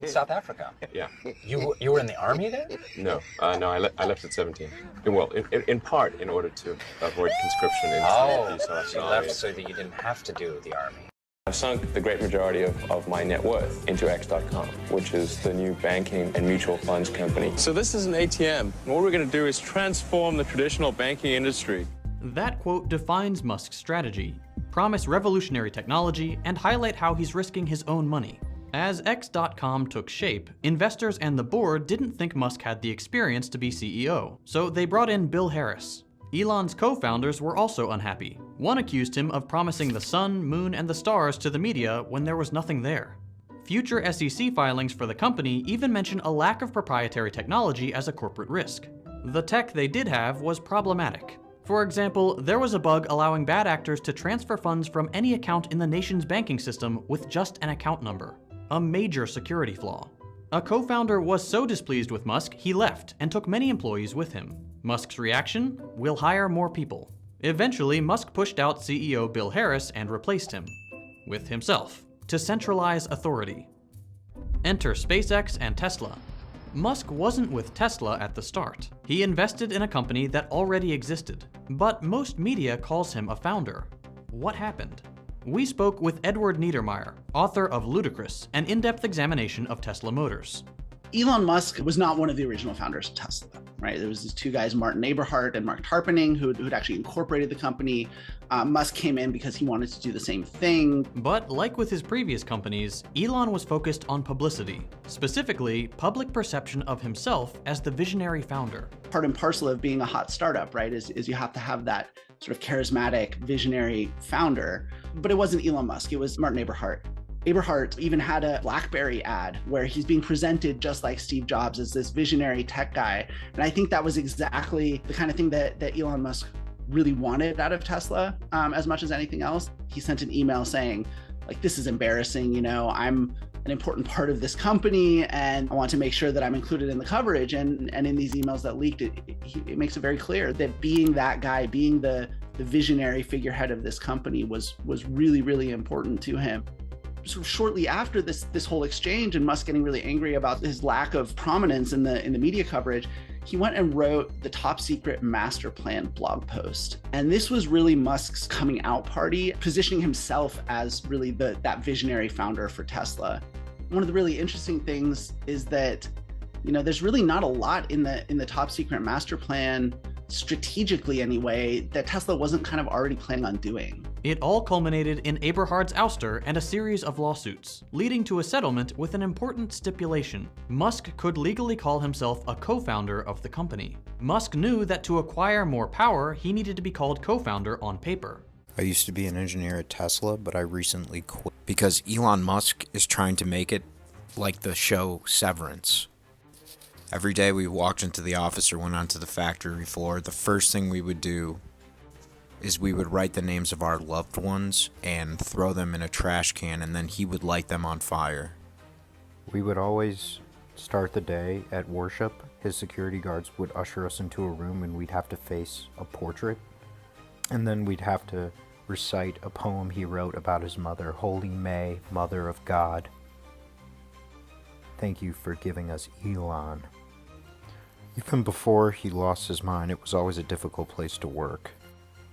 South Africa. Yeah. You were in the army there? No, I left at 17. Well, in part in order to avoid conscription into Oh, the South so you left so that you didn't have to do the army. I've sunk the great majority of my net worth into X.com, which is the new banking and mutual funds company. So this is an ATM. What we're going to do is transform the traditional banking industry. That quote defines Musk's strategy: promise revolutionary technology and highlight how he's risking his own money. As X.com took shape, investors and the board didn't think Musk had the experience to be CEO, so they brought in Bill Harris. Elon's co-founders were also unhappy. One accused him of promising the sun, moon, and the stars to the media when there was nothing there. Future SEC filings for the company even mention a lack of proprietary technology as a corporate risk. The tech they did have was problematic. For example, there was a bug allowing bad actors to transfer funds from any account in the nation's banking system with just an account number. A major security flaw. A co-founder was so displeased with Musk, he left and took many employees with him. Musk's reaction? We'll hire more people. Eventually, Musk pushed out CEO Bill Harris and replaced him with himself to centralize authority. Enter SpaceX and Tesla. Musk wasn't with Tesla at the start. He invested in a company that already existed, but most media calls him a founder. What happened? We spoke with Edward Niedermeyer, author of Ludicrous, an in-depth examination of Tesla Motors. Elon Musk was not one of the original founders of Tesla, right? There was these two guys, Martin Eberhard and Mark Tarpenning, who'd actually incorporated the company. Musk came in because he wanted to do the same thing. But like with his previous companies, Elon was focused on publicity, specifically public perception of himself as the visionary founder. Part and parcel of being a hot startup, right, is you have to have that sort of charismatic, visionary founder. But it wasn't Elon Musk, it was Martin Eberhard. Eberhard even had a BlackBerry ad where he's being presented just like Steve Jobs as this visionary tech guy. And I think that was exactly the kind of thing that Elon Musk really wanted out of Tesla, as much as anything else. He sent an email saying, like, this is embarrassing, I'm an important part of this company and I want to make sure that I'm included in the coverage. And in these emails that leaked, it makes it very clear that being that guy, being the visionary figurehead of this company was really, really important to him. Sort of shortly after this whole exchange and Musk getting really angry about his lack of prominence in the media coverage, he went and wrote the Top Secret Master Plan blog post. And this was really Musk's coming out party, positioning himself as really that visionary founder for Tesla. One of the really interesting things is that, there's really not a lot in the Top Secret Master Plan, strategically anyway, that Tesla wasn't kind of already planning on doing. It all culminated in Eberhard's ouster and a series of lawsuits, leading to a settlement with an important stipulation. Musk could legally call himself a co-founder of the company. Musk knew that to acquire more power, he needed to be called co-founder on paper. I used to be an engineer at Tesla, but I recently quit because Elon Musk is trying to make it like the show Severance. Every day we walked into the office or went onto the factory floor, the first thing we would do is we would write the names of our loved ones and throw them in a trash can, and then he would light them on fire. We would always start the day at worship. His security guards would usher us into a room and we'd have to face a portrait. And then we'd have to recite a poem he wrote about his mother, Holy May, Mother of God. Thank you for giving us Elon. Even before he lost his mind, it was always a difficult place to work.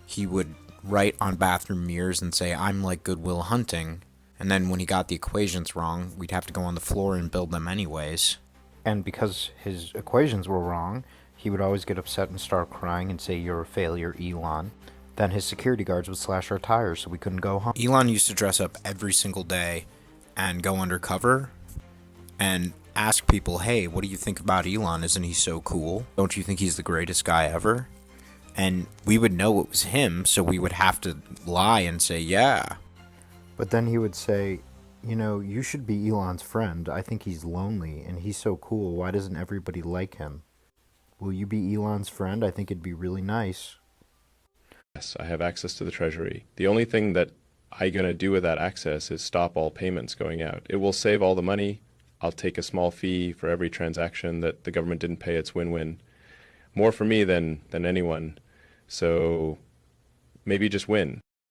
He would write on bathroom mirrors and say, I'm like Good Will Hunting. And then when he got the equations wrong, we'd have to go on the floor and build them anyways. And because his equations were wrong, he would always get upset and start crying and say, you're a failure, Elon. Then his security guards would slash our tires so we couldn't go home. Elon used to dress up every single day and go undercover and ask people, hey, what do you think about Elon? Isn't he so cool? Don't you think he's the greatest guy ever? And we would know it was him, so we would have to lie and say, yeah. But then he would say, you should be Elon's friend. I think he's lonely, and he's so cool. Why doesn't everybody like him? Will you be Elon's friend? I think it'd be really nice. Yes, I have access to the treasury. The only thing that I'm going to do with that access is stop all payments going out. It will save all the money. I'll take a small fee for every transaction that the government didn't pay. It's win-win. More for me than anyone. So maybe just win.